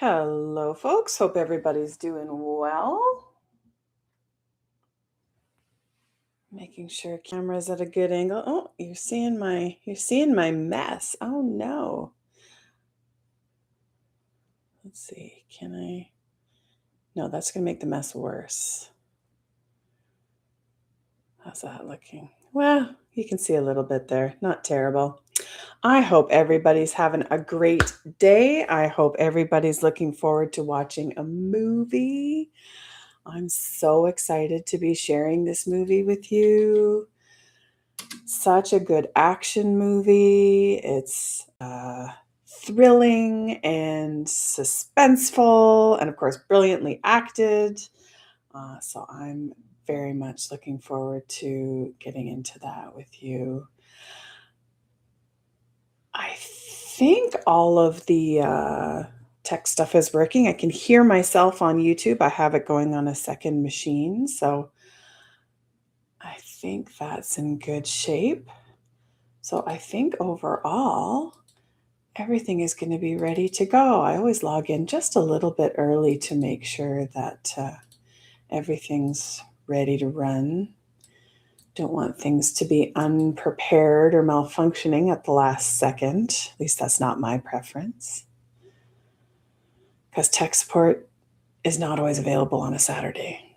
Hello, folks. Hope everybody's doing well. Making sure camera's at a good angle. Oh, you're seeing my mess. Oh no. Let's see. Can I? No, that's gonna make the mess worse. How's that looking? Well, you can see a little bit there. Not terrible. I hope everybody's having a great day. I hope everybody's looking forward to watching a movie. I'm so excited to be sharing this movie with you. Such a good action movie. It's thrilling and suspenseful, and of course, brilliantly acted. So I'm very much looking forward to getting into that with you. I think all of the tech stuff is working. I can hear myself on YouTube. I have it going on a second machine. So I think that's in good shape. So I think overall, everything is going to be ready to go. I always log in just a little bit early to make sure that everything's ready to run. Don't want things to be unprepared or malfunctioning at the last second. At least that's not my preference. Because tech support is not always available on a Saturday.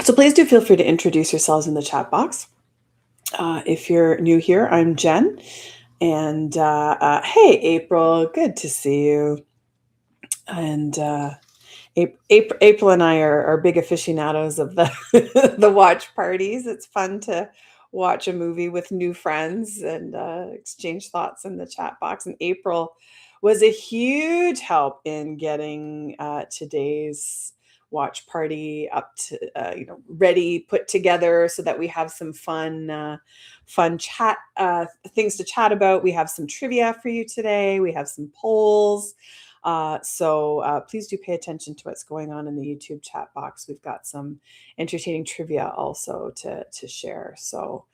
So please do feel free to introduce yourselves in the chat box. If you're new here, I'm Jen. And hey, April, good to see you. And April and I are big aficionados of the the watch parties. It's fun to watch a movie with new friends and exchange thoughts in the chat box. And April was a huge help in getting today's watch party up to ready, put together, so that we have some fun chat things to chat about. We have some trivia for you today. We have some polls. So please do pay attention to what's going on in the YouTube chat box. We've got some entertaining trivia also to share. So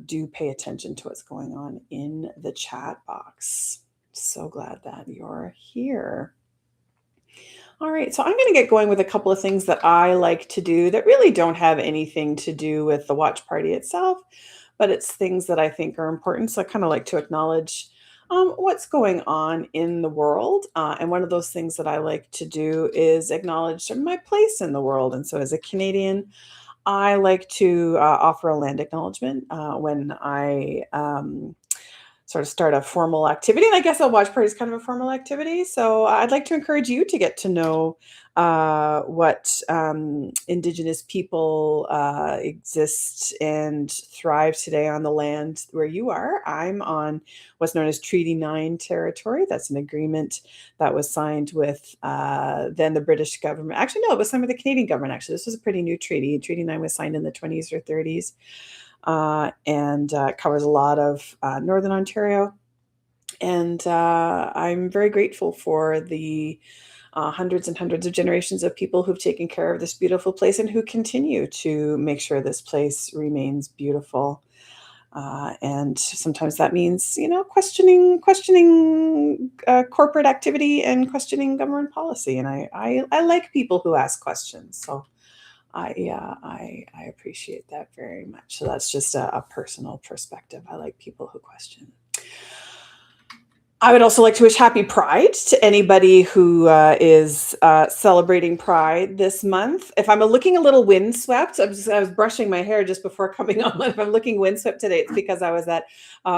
do pay attention to what's going on in the chat box. So glad that you're here. All right, so I'm going to get going with a couple of things that I like to do that really don't have anything to do with the watch party itself, but it's things that I think are important. So I kind of like to acknowledge what's going on in the world. And one of those things that I like to do is acknowledge sort of my place in the world. And so as a Canadian, I like to offer a land acknowledgement when I sort of start a formal activity. And I guess a watch party is kind of a formal activity. So I'd like to encourage you to get to know what Indigenous people exist and thrive today on the land where you are. I'm on what's known as Treaty 9 territory. That's an agreement that was signed with then the British government. Actually, no, it was signed with the Canadian government. Actually, this was a pretty new treaty. Treaty 9 was signed in the 20s or 30s and covers a lot of Northern Ontario. And I'm very grateful for the hundreds and hundreds of generations of people who've taken care of this beautiful place and who continue to make sure this place remains beautiful. And sometimes that means, questioning corporate activity and questioning government policy. And I like people who ask questions. So I appreciate that very much. So that's just a personal perspective. I like people who question. I would also like to wish happy Pride to anybody who is celebrating Pride this month. If I'm looking a little windswept, I was brushing my hair just before coming on. If I'm looking windswept today, it's because I was at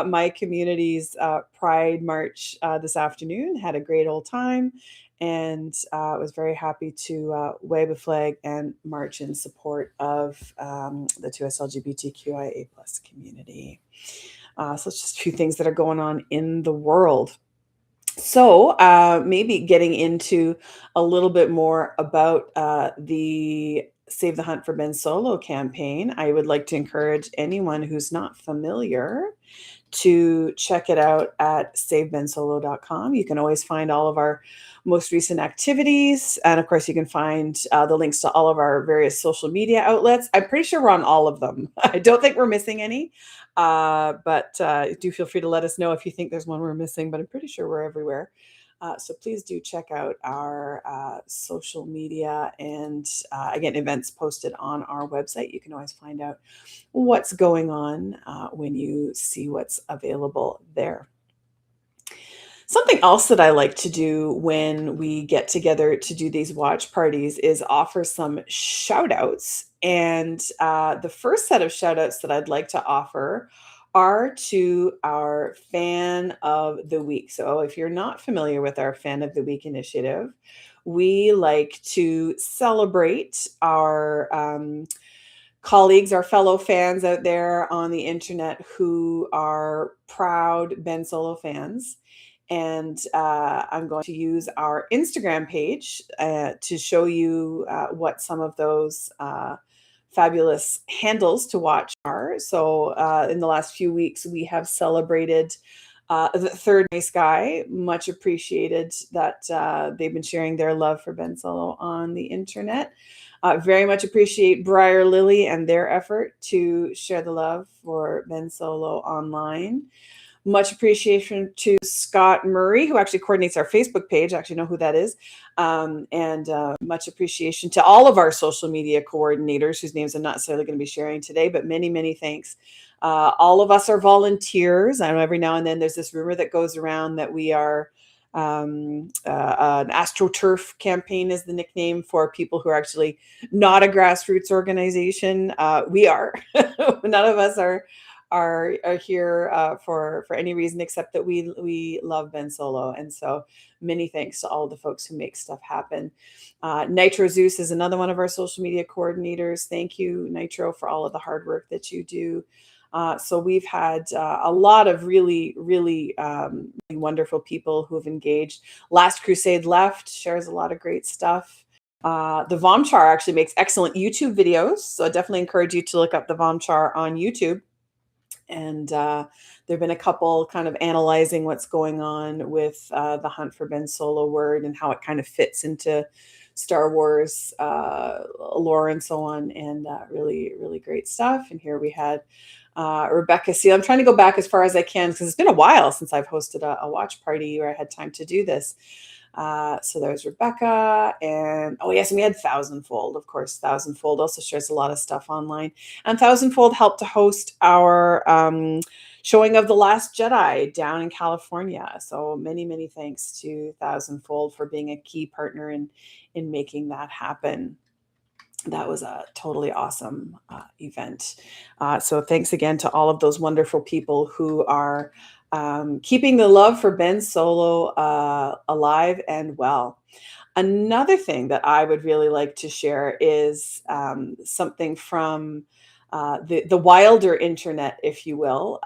my community's Pride March this afternoon, had a great old time, and was very happy to wave a flag and march in support of the 2S LGBTQIA plus community. So it's just a few things that are going on in the world. So maybe getting into a little bit more about the Save the Hunt for Ben Solo campaign, I would like to encourage anyone who's not familiar to check it out at savebensolo.com. You can always find all of our most recent activities. And of course, you can find the links to all of our various social media outlets. I'm pretty sure we're on all of them. I don't think we're missing any. But do feel free to let us know if you think there's one we're missing, but I'm pretty sure we're everywhere. So please do check out our social media and again, events posted on our website. You can always find out what's going on when you see what's available there. Something else that I like to do when we get together to do these watch parties is offer some shout outs. And the first set of shout outs that I'd like to offer are to our Fan of the Week. So if you're not familiar with our Fan of the Week initiative, we like to celebrate our colleagues, our fellow fans out there on the internet who are proud Ben Solo fans. And I'm going to use our Instagram page to show you what some of those fabulous handles to watch are. So in the last few weeks, we have celebrated the third nice guy. Much appreciated that they've been sharing their love for Ben Solo on the internet. Very much appreciate Briar Lily and their effort to share the love for Ben Solo online. Much appreciation to Scott Murray, who actually coordinates our Facebook page. I actually know who that is. And much appreciation to all of our social media coordinators, whose names I'm not necessarily going to be sharing today, but many, many thanks. All of us are volunteers. I know every now and then there's this rumor that goes around that we are an AstroTurf campaign is the nickname for people who are actually not a grassroots organization. We are. None of us are here for any reason except that we love Ben Solo, and so many thanks to all the folks who make stuff happen. Nitro Zeus is another one of our social media coordinators. Thank you, Nitro, for all of the hard work that you do. So we've had a lot of really, really wonderful people who have engaged. Last Crusade Left shares a lot of great stuff. The Vomchar actually makes excellent YouTube videos, so I definitely encourage you to look up the Vomchar on YouTube. And there have been a couple kind of analyzing what's going on with the Hunt for Ben Solo word and how it kind of fits into Star Wars lore and so on, and really, really great stuff. And here we had Rebecca Seal. I'm trying to go back as far as I can because it's been a while since I've hosted a watch party where I had time to do this. So there's Rebecca, and oh yes, and we had Thousandfold, of course. Thousandfold also shares a lot of stuff online, and Thousandfold helped to host our showing of The Last Jedi down in California. So many, many thanks to Thousandfold for being a key partner in making that happen. That was a totally awesome event. So thanks again to all of those wonderful people who are keeping the love for Ben Solo alive and well. Another thing that I would really like to share is something from the wilder internet, if you will.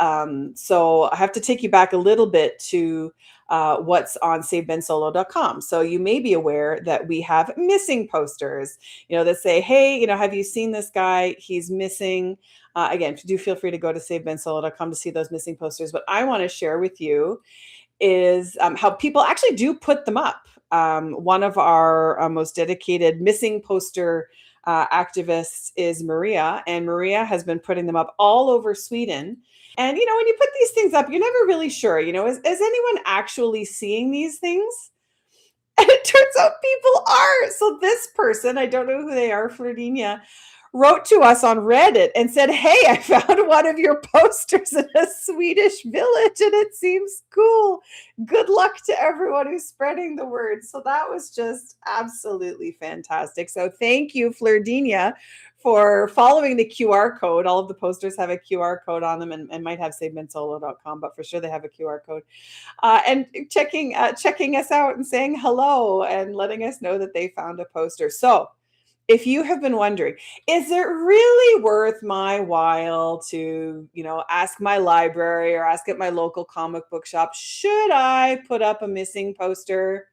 So I have to take you back a little bit to what's on savebensolo.com. So you may be aware that we have missing posters, that say, hey, have you seen this guy? He's missing. Again, do feel free to go to savebensolo.com to see those missing posters. What I want to share with you is how people actually do put them up. One of our most dedicated missing poster activists is Maria, and Maria has been putting them up all over Sweden. And, when you put these things up, you're never really sure, is anyone actually seeing these things? And it turns out people are. So this person, I don't know who they are, Flordinia, wrote to us on Reddit and said, hey, I found one of your posters in a Swedish village and it seems cool. Good luck to everyone who's spreading the word. So that was just absolutely fantastic. So thank you, Flordinia, for following the QR code. All of the posters have a QR code on them and might have savebensolo.com, but for sure they have a QR code. And checking us out and saying hello and letting us know that they found a poster. So if you have been wondering, is it really worth my while to, ask my library or ask at my local comic book shop, should I put up a missing poster?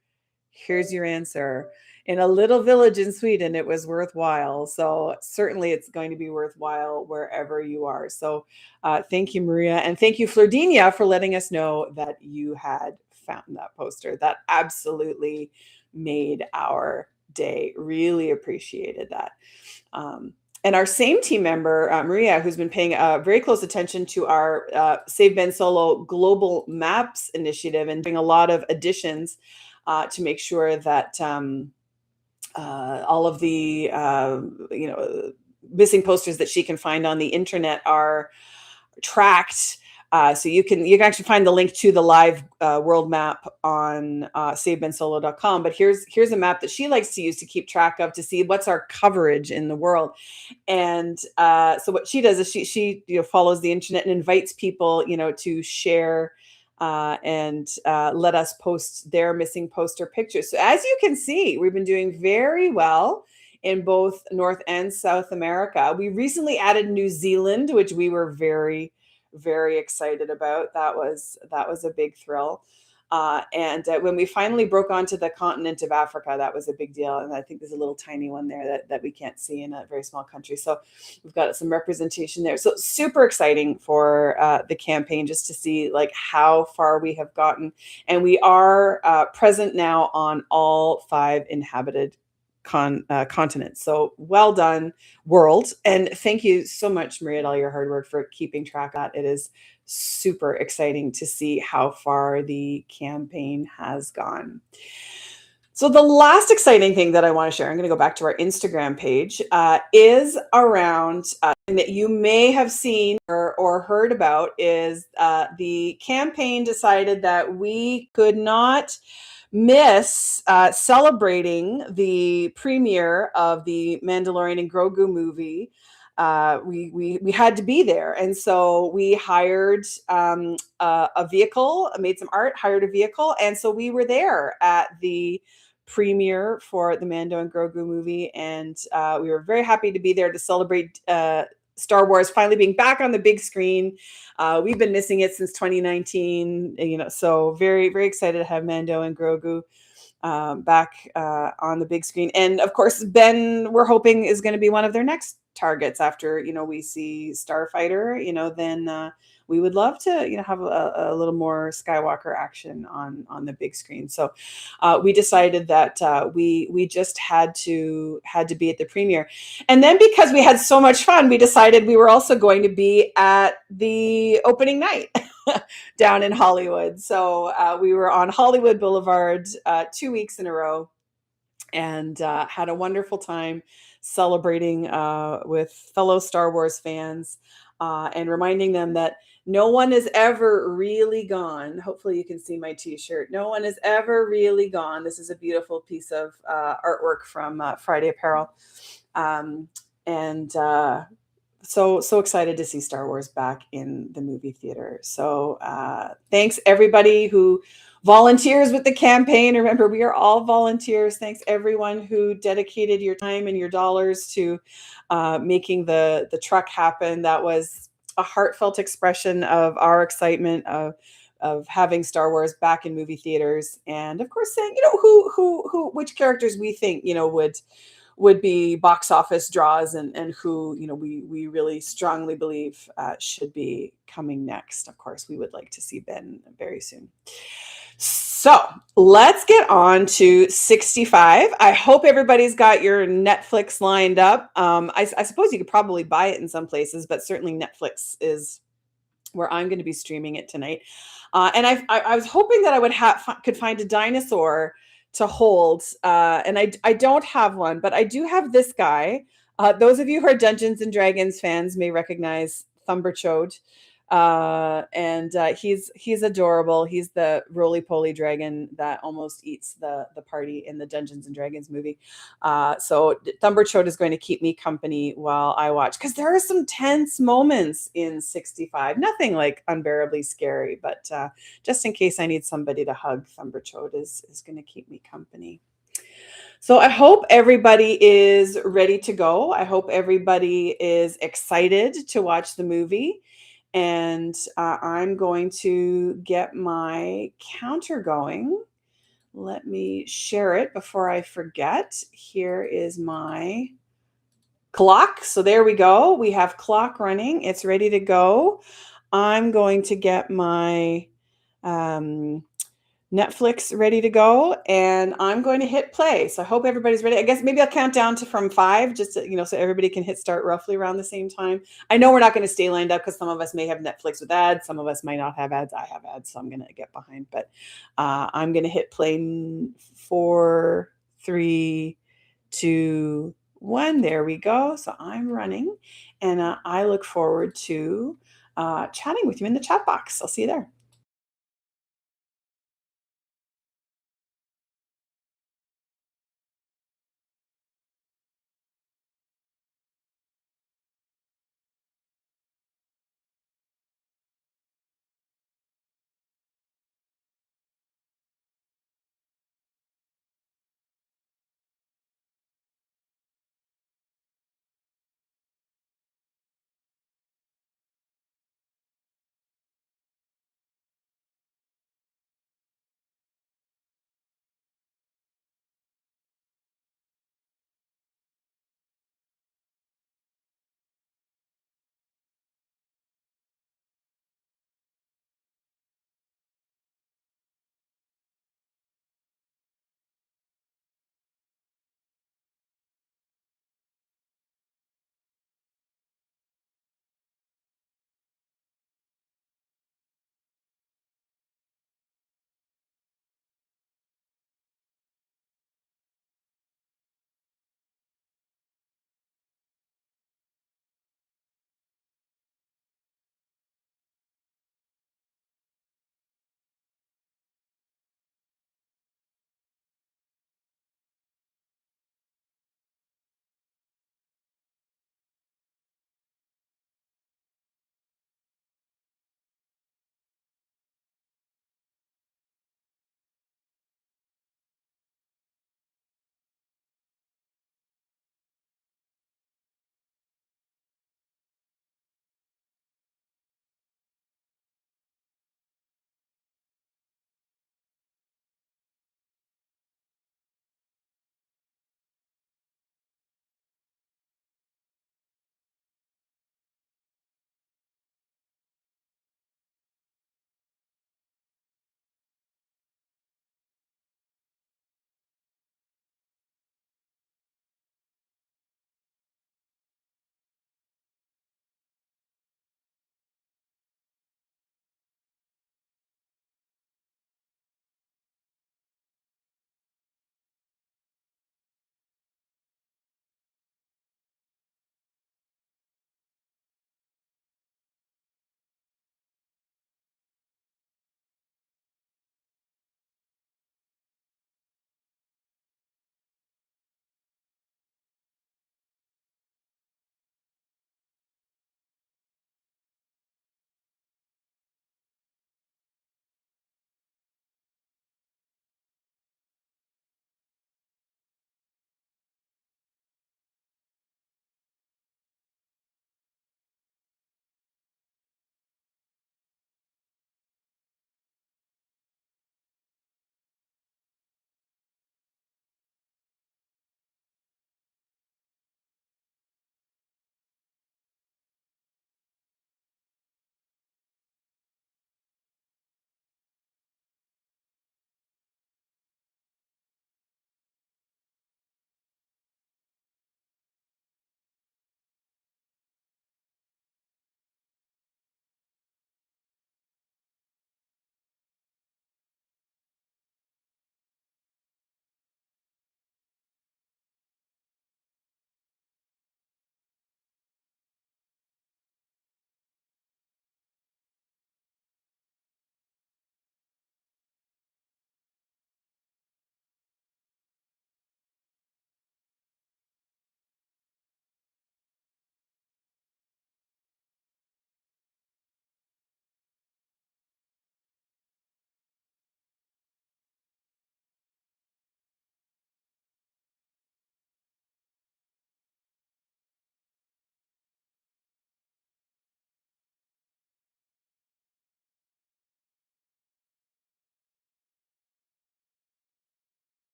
Here's your answer. in a little village in Sweden, it was worthwhile. So certainly it's going to be worthwhile wherever you are. So thank you, Maria. And thank you, Flordinia, for letting us know that you had found that poster. That absolutely made our day. Really appreciated that. And our same team member, Maria, who's been paying very close attention to our Save Ben Solo Global Maps initiative and doing a lot of additions to make sure that all of the missing posters that she can find on the internet are tracked. So you can actually find the link to the live world map on savebensolo.com. But here's a map that she likes to use to keep track of, to see what's our coverage in the world. And so what she does is she follows the internet and invites people to share and let us post their missing poster pictures. So as you can see, we've been doing very well in both North and South America. We recently added New Zealand, which we were very, very excited about. That was a big thrill. And when we finally broke onto the continent of Africa, that was a big deal. And I think there's a little tiny one there that we can't see in a very small country. So we've got some representation there. So super exciting for the campaign, just to see like how far we have gotten. And we are present now on all 5 inhabited continents. So well done, world. And thank you so much, Maria, all your hard work for keeping track of that. It is super exciting to see how far the campaign has gone. So the last exciting thing that I want to share, I'm going to go back to our Instagram page, is around that you may have seen or heard about, is the campaign decided that we could not miss celebrating the premiere of the Mandalorian and Grogu movie. We had to be there, and so we hired a vehicle, made some art, hired a vehicle, and so we were there at the premiere for the Mando and Grogu movie, and we were very happy to be there to celebrate Star Wars finally being back on the big screen. We've been missing it since 2019, so very, very excited to have Mando and Grogu back on the big screen. And of course, Ben, we're hoping, is going to be one of their next targets after, we see Starfighter, then we would love to, have a little more Skywalker action on the big screen. So we decided that we just had to be at the premiere. And then because we had so much fun, we decided we were also going to be at the opening night down in Hollywood. So we were on Hollywood Boulevard 2 weeks in a row, and had a wonderful time celebrating with fellow Star Wars fans, and reminding them that no one is ever really gone. Hopefully you can see my t-shirt. No one is ever really gone. This is a beautiful piece of artwork from Friday Apparel. And so excited to see Star Wars back in the movie theater. So thanks everybody who volunteers with the campaign. Remember, we are all volunteers. Thanks everyone who dedicated your time and your dollars to making the truck happen. That was a heartfelt expression of our excitement of having Star Wars back in movie theaters, and of course saying, which characters we think would be box office draws, and who we really strongly believe should be coming next. Of course, we would like to see Ben very soon. So let's get on to 65. I hope everybody's got your Netflix lined up. I suppose you could probably buy it in some places, but certainly Netflix is where I'm going to be streaming it tonight. And I was hoping that I could find a dinosaur to hold, and I don't have one, but I do have this guy. Those of you who are Dungeons and Dragons fans may recognize Thumberchode. And he's adorable. He's the roly-poly dragon that almost eats the party in the Dungeons and Dragons movie. So Thumberchode is going to keep me company while I watch, because there are some tense moments in 65. Nothing like unbearably scary, but just in case I need somebody to hug, Thumberchode is going to keep me company. So I hope everybody is ready to go. I hope everybody is excited to watch the movie. And I'm going to get my counter going Let me share it before I forget. Here is my clock. So there we go. We have clock running. It's ready to go. I'm going to get my um, Netflix ready to go, and I'm going to hit play. So I hope everybody's ready. I guess maybe I'll count down to from 5, just to, so everybody can hit start roughly around the same time. I know we're not going to stay lined up because some of us may have Netflix with ads, some of us might not have ads. I have ads, so I'm going to get behind. But I'm going to hit play 4, 3, 2, 1. There we go. So I'm running, and I look forward to chatting with you in the chat box. I'll see you there.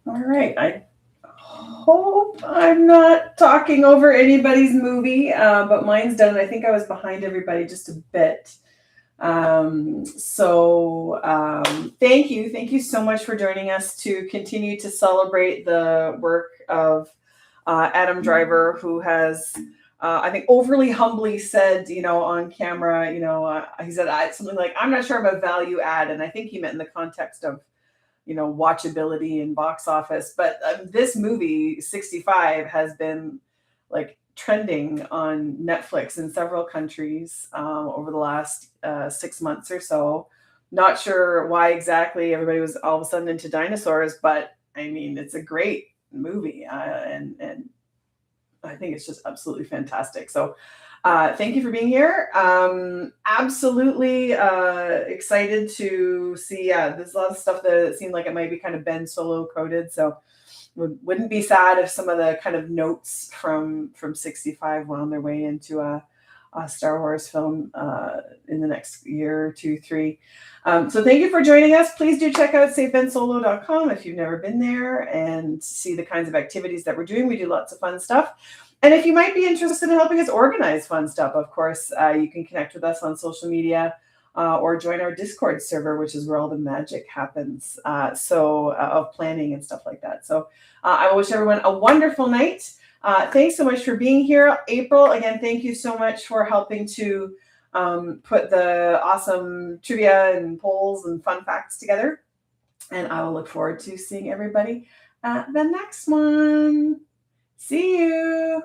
All right. I hope I'm not talking over anybody's movie, but mine's done. I think I was behind everybody just a bit. Thank you. Thank you so much for joining us to continue to celebrate the work of Adam Driver, who has, I think, overly humbly said, on camera, he said something like, "I'm not sure I'm a value add," and I think he meant in the context of, watchability and box office. But this movie, 65, has been like trending on Netflix in several countries over the last 6 months or so. Not sure why exactly everybody was all of a sudden into dinosaurs, but I mean, it's a great movie, and I think it's just absolutely fantastic. So, thank you for being here. Absolutely excited to see. Yeah, there's a lot of stuff that seemed like it might be kind of Ben Solo coded. So, wouldn't be sad if some of the kind of notes from 65 wound their way into a Star Wars film in the next year, two, three. So thank you for joining us. Please do check out SaveBenSolo.com if you've never been there and see the kinds of activities that we're doing. We do lots of fun stuff. And if you might be interested in helping us organize fun stuff, of course, you can connect with us on social media or join our Discord server, which is where all the magic happens. Of planning and stuff like that. So I wish everyone a wonderful night. Thanks so much for being here. April, again, thank you so much for helping to put the awesome trivia and polls and fun facts together. And I will look forward to seeing everybody at the next one. See you.